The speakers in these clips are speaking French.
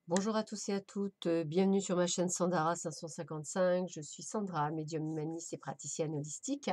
Bonjour à tous et à toutes, bienvenue sur ma chaîne Sandara 555. Je suis Sandra, médium humaniste et praticienne holistique.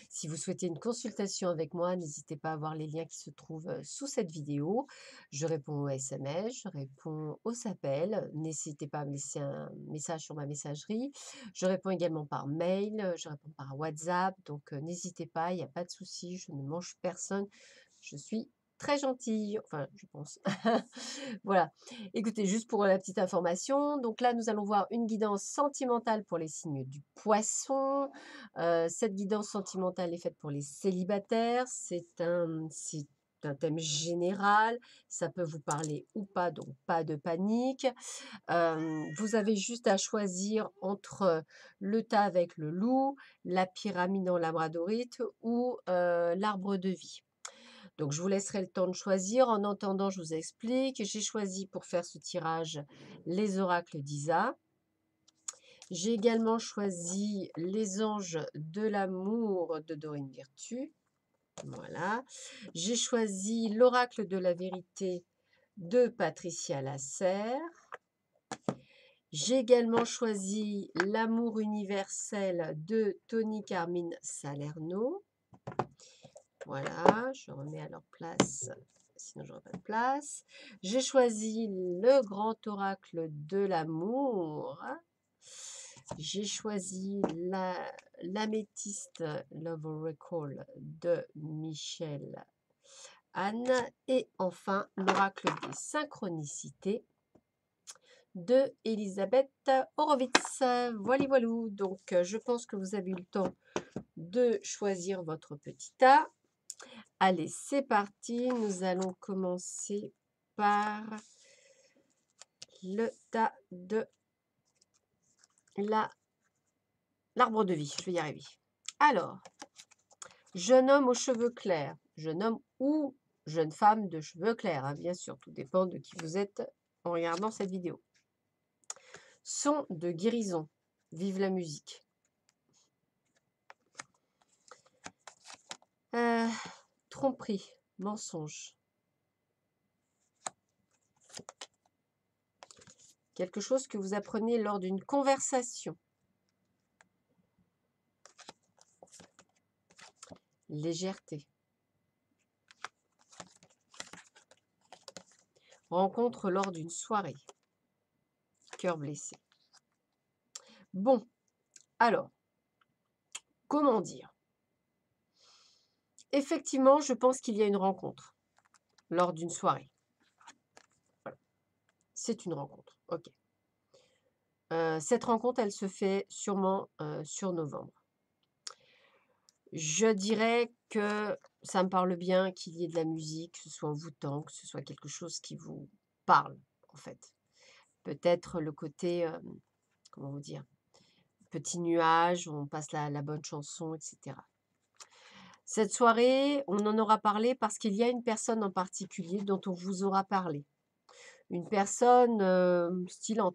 Si vous souhaitez une consultation avec moi, n'hésitez pas à voir les liens qui se trouvent sous cette vidéo. Je réponds aux SMS, je réponds aux appels. N'hésitez pas à me laisser un message sur ma messagerie. Je réponds également par mail, je réponds par WhatsApp. Donc n'hésitez pas, il n'y a pas de souci, je ne mange personne. Je suis très gentille, enfin je pense. Voilà. Écoutez, juste pour la petite information, donc là, nous allons voir une guidance sentimentale pour les signes du poisson. Cette guidance sentimentale est faite pour les célibataires. C'est un thème général. Ça peut vous parler ou pas, donc pas de panique. Vous avez juste à choisir entre le tas avec le loup, la pyramide en labradorite ou l'arbre de vie. Donc, je vous laisserai le temps de choisir. En attendant, je vous explique. J'ai choisi pour faire ce tirage les oracles d'Isa. J'ai également choisi les anges de l'amour de Dorine Virtue. Voilà. J'ai choisi l'oracle de la vérité de Patricia Lasserre. J'ai également choisi l'amour universel de Tony Carmine Salerno. Voilà, je remets à leur place, sinon j'aurai pas de place. J'ai choisi le grand oracle de l'amour. J'ai choisi l'améthyste Love Oracle de Michel Anne. Et enfin, l'oracle des synchronicités de Elisabeth Horowitz. Voilà, voilà. Donc, je pense que vous avez eu le temps de choisir votre petit tas. Allez, c'est parti. Nous allons commencer par le tas de l'arbre de vie. Je vais y arriver. Alors, jeune homme aux cheveux clairs, jeune homme ou jeune femme de cheveux clairs, hein, bien sûr, tout dépend de qui vous êtes en regardant cette vidéo. Son de guérison, vive la musique. Tromperie, mensonge. Quelque chose que vous apprenez lors d'une conversation. Légèreté. Rencontre lors d'une soirée. Cœur blessé. Bon, alors, comment dire? Effectivement, je pense qu'il y a une rencontre lors d'une soirée. Voilà. C'est une rencontre, ok. Cette rencontre, elle se fait sûrement sur novembre. Je dirais que ça me parle bien qu'il y ait de la musique, que ce soit envoûtant, que ce soit quelque chose qui vous parle, en fait. Peut-être le côté, comment vous dire, petit nuage, où on passe la bonne chanson, etc. Cette soirée, on en aura parlé parce qu'il y a une personne en particulier dont on vous aura parlé. Une personne, style on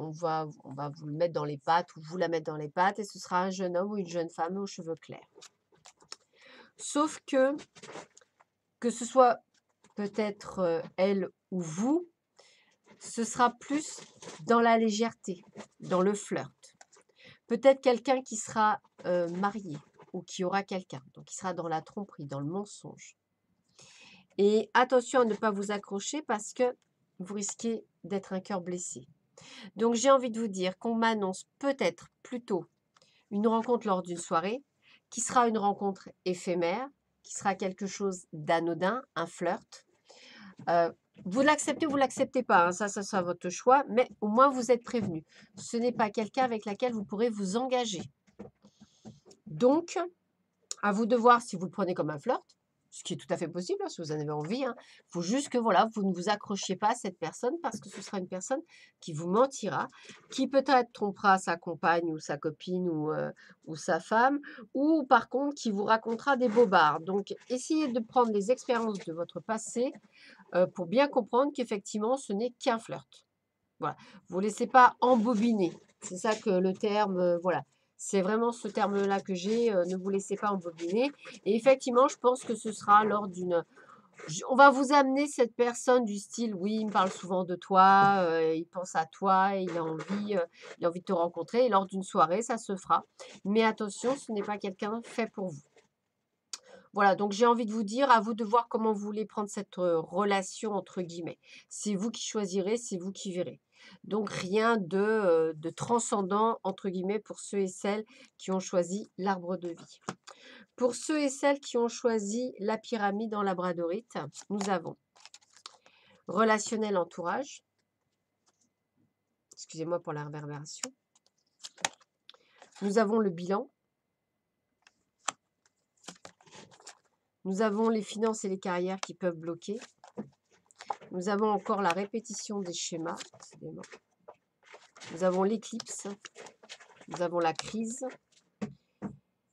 va vous le mettre dans les pattes ou vous la mettre dans les pattes et ce sera un jeune homme ou une jeune femme aux cheveux clairs. Sauf que ce soit peut-être, elle ou vous, ce sera plus dans la légèreté, dans le flirt. Peut-être quelqu'un qui sera, marié ou qui aura quelqu'un, donc qui sera dans la tromperie, dans le mensonge. Et attention à ne pas vous accrocher parce que vous risquez d'être un cœur blessé. Donc j'ai envie de vous dire qu'on m'annonce peut-être plutôt une rencontre lors d'une soirée, qui sera une rencontre éphémère, qui sera quelque chose d'anodin, un flirt. Vous l'acceptez ou vous l'acceptez pas, hein, ça sera votre choix, mais au moins vous êtes prévenu. Ce n'est pas quelqu'un avec laquelle vous pourrez vous engager. Donc, à vous de voir si vous le prenez comme un flirt, ce qui est tout à fait possible, hein, si vous en avez envie. Il faut juste que voilà, vous ne vous accrochiez pas à cette personne parce que ce sera une personne qui vous mentira, qui peut-être trompera sa compagne ou sa copine ou sa femme, ou par contre qui vous racontera des bobards. Donc, essayez de prendre les expériences de votre passé pour bien comprendre qu'effectivement, ce n'est qu'un flirt. Voilà. Vous ne laissez pas embobiner. C'est ça que le terme, voilà. C'est vraiment ce terme-là que j'ai, ne vous laissez pas embobiner. Et effectivement, je pense que ce sera lors d'une On va vous amener cette personne du style, oui, il me parle souvent de toi, il pense à toi, il a envie de te rencontrer et lors d'une soirée, ça se fera. Mais attention, ce n'est pas quelqu'un fait pour vous. Voilà, donc j'ai envie de vous dire, à vous de voir comment vous voulez prendre cette relation entre guillemets. C'est vous qui choisirez, c'est vous qui verrez. Donc rien de transcendant entre guillemets pour ceux et celles qui ont choisi l'arbre de vie. Pour ceux et celles qui ont choisi la pyramide en labradorite, nous avons relationnel entourage. Excusez-moi pour la réverbération. Nous avons le bilan. Nous avons les finances et les carrières qui peuvent bloquer. Nous avons encore la répétition des schémas. Nous avons l'éclipse. Nous avons la crise.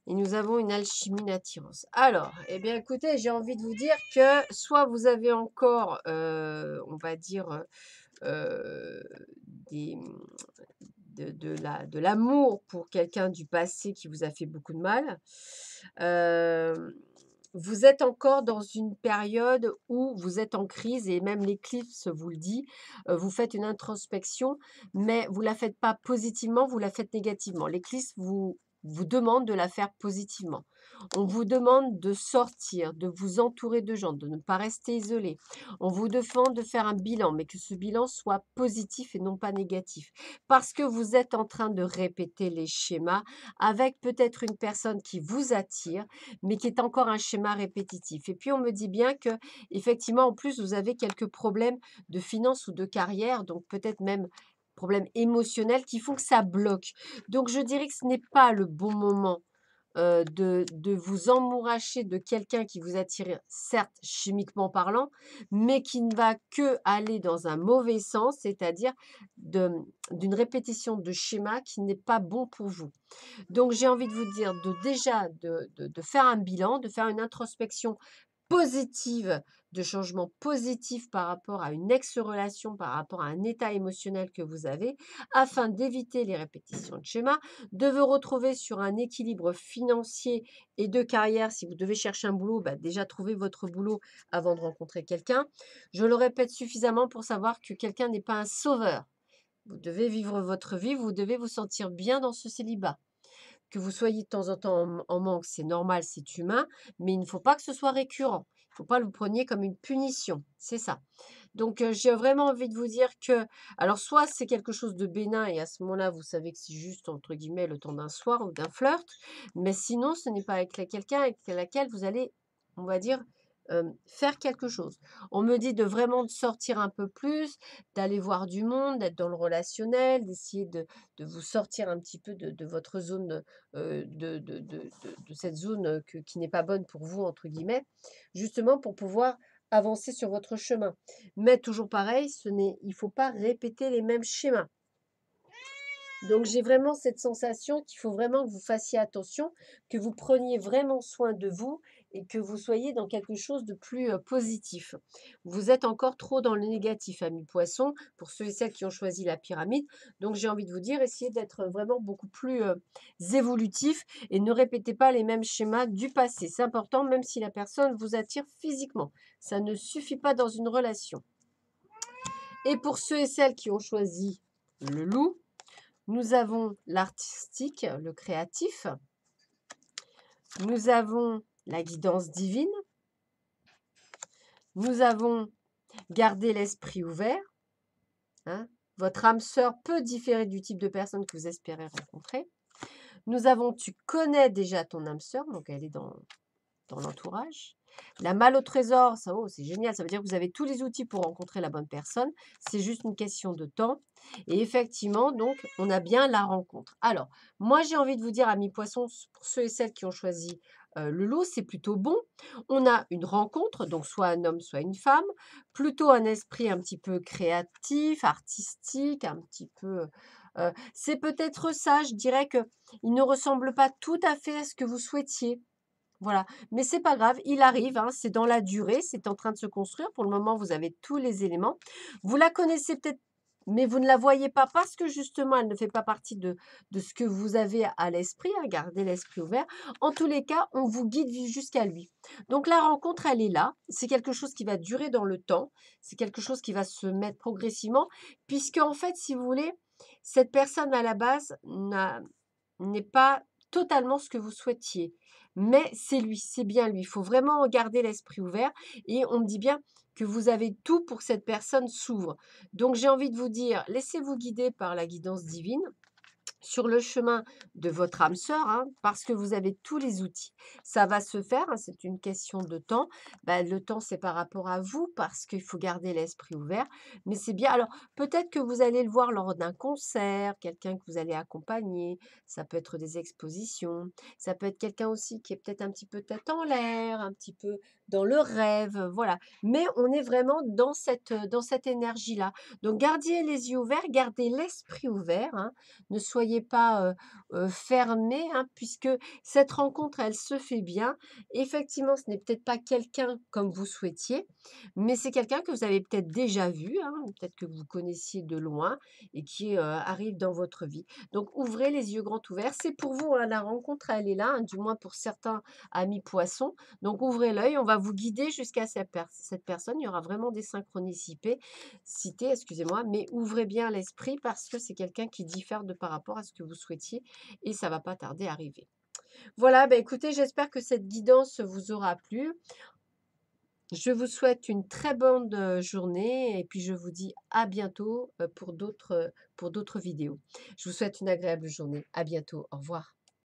Et nous avons une alchimie d'attirance. Alors, eh bien écoutez, j'ai envie de vous dire que soit vous avez encore, on va dire, des, de l'amour pour quelqu'un du passé qui vous a fait beaucoup de mal. Vous êtes encore dans une période où vous êtes en crise et même l'éclipse vous le dit, vous faites une introspection, mais vous ne la faites pas positivement, vous la faites négativement. L'éclipse vous demande de la faire positivement. On vous demande de sortir, de vous entourer de gens, de ne pas rester isolé. On vous demande de faire un bilan, mais que ce bilan soit positif et non pas négatif. Parce que vous êtes en train de répéter les schémas avec peut-être une personne qui vous attire, mais qui est encore un schéma répétitif. Et puis on me dit bien que effectivement, en plus, vous avez quelques problèmes de finances ou de carrière, donc peut-être même problèmes émotionnels qui font que ça bloque. Donc je dirais que ce n'est pas le bon moment de vous emmouracher de quelqu'un qui vous attire, certes chimiquement parlant, mais qui ne va que aller dans un mauvais sens, c'est-à-dire de d'une répétition de schéma qui n'est pas bon pour vous. Donc j'ai envie de vous dire de faire un bilan, de faire une introspection positive, de changement positif par rapport à une ex-relation, par rapport à un état émotionnel que vous avez, afin d'éviter les répétitions de schémas, de vous retrouver sur un équilibre financier et de carrière. Si vous devez chercher un boulot, bah déjà trouver votre boulot avant de rencontrer quelqu'un. Je le répète suffisamment pour savoir que quelqu'un n'est pas un sauveur. Vous devez vivre votre vie, vous devez vous sentir bien dans ce célibat. Que vous soyez de temps en temps en manque, c'est normal, c'est humain, mais il ne faut pas que ce soit récurrent. Il ne faut pas le preniez comme une punition, c'est ça. Donc j'ai vraiment envie de vous dire que alors soit c'est quelque chose de bénin et à ce moment-là, vous savez que c'est juste entre guillemets «le temps d'un soir» ou d'un flirt, mais sinon ce n'est pas avec quelqu'un avec laquelle vous allez, on va dire, faire quelque chose. On me dit de vraiment de sortir un peu plus, d'aller voir du monde, d'être dans le relationnel, d'essayer de vous sortir un petit peu de votre zone, de cette zone, qui n'est pas «bonne pour vous» entre guillemets, justement pour pouvoir avancer sur votre chemin. Mais toujours pareil, il ne faut pas répéter les mêmes schémas. Donc j'ai vraiment cette sensation qu'il faut vraiment que vous fassiez attention, que vous preniez vraiment soin de vous et que vous soyez dans quelque chose de plus positif. Vous êtes encore trop dans le négatif, amis poissons, pour ceux et celles qui ont choisi la pyramide. Donc j'ai envie de vous dire, essayez d'être vraiment beaucoup plus évolutif et ne répétez pas les mêmes schémas du passé. C'est important, même si la personne vous attire physiquement. Ça ne suffit pas dans une relation. Et pour ceux et celles qui ont choisi le loup, nous avons l'artistique, le créatif. Nous avons la guidance divine. Nous avons garder l'esprit ouvert. Hein. Votre âme sœur peut différer du type de personne que vous espérez rencontrer. Nous avons tu connais déjà ton âme sœur, donc elle est dans l'entourage. La malle au trésor, ça, oh, c'est génial, ça veut dire que vous avez tous les outils pour rencontrer la bonne personne. C'est juste une question de temps. Et effectivement, donc, on a bien la rencontre. Alors, moi, j'ai envie de vous dire, amis poissons, pour ceux et celles qui ont choisi le loup, c'est plutôt bon. On a une rencontre, donc soit un homme, soit une femme, plutôt un esprit un petit peu créatif, artistique, un petit peu... c'est peut-être ça, je dirais que il ne ressemble pas tout à fait à ce que vous souhaitiez. Voilà, mais c'est pas grave, il arrive, hein, c'est dans la durée, c'est en train de se construire. Pour le moment, vous avez tous les éléments. Vous la connaissez peut-être mais vous ne la voyez pas parce que justement elle ne fait pas partie de ce que vous avez à l'esprit, hein, gardez l'esprit ouvert. En tous les cas, on vous guide jusqu'à lui. Donc la rencontre, elle est là. C'est quelque chose qui va durer dans le temps. C'est quelque chose qui va se mettre progressivement, puisque en fait, si vous voulez, cette personne à la base n'est pas totalement ce que vous souhaitiez. Mais c'est lui, c'est bien lui. Il faut vraiment garder l'esprit ouvert. Et on me dit bien que vous avez tout pour que cette personne s'ouvre. Donc j'ai envie de vous dire, laissez-vous guider par la guidance divine sur le chemin de votre âme sœur, hein, parce que vous avez tous les outils. Ça va se faire, hein, c'est une question de temps. Ben, le temps, c'est par rapport à vous, parce qu'il faut garder l'esprit ouvert. Mais c'est bien. Alors, peut-être que vous allez le voir lors d'un concert, quelqu'un que vous allez accompagner. Ça peut être des expositions. Ça peut être quelqu'un aussi qui est peut-être un petit peu tête en l'air, un petit peu dans le rêve. Voilà. Mais on est vraiment dans cette énergie-là. Donc, gardez les yeux ouverts, gardez l'esprit ouvert, hein. Ne soyez pas, fermés, hein, puisque cette rencontre, elle se fait bien. Effectivement, ce n'est peut-être pas quelqu'un comme vous souhaitiez, mais c'est quelqu'un que vous avez peut-être déjà vu, hein, peut-être que vous connaissiez de loin et qui, arrive dans votre vie. Donc ouvrez les yeux grands ouverts. C'est pour vous, hein, la rencontre, elle est là, hein, du moins pour certains amis poissons. Donc ouvrez l'œil, on va vous guider jusqu'à cette personne. Il y aura vraiment des synchronicités, excusez-moi, mais ouvrez bien l'esprit parce que c'est quelqu'un qui diffère de par rapport à ce que vous souhaitiez et ça va pas tarder à arriver. Voilà, bah, écoutez, j'espère que cette guidance vous aura plu. Je vous souhaite une très bonne, journée et puis je vous dis à bientôt, pour d'autres vidéos. Je vous souhaite une agréable journée. À bientôt. Au revoir.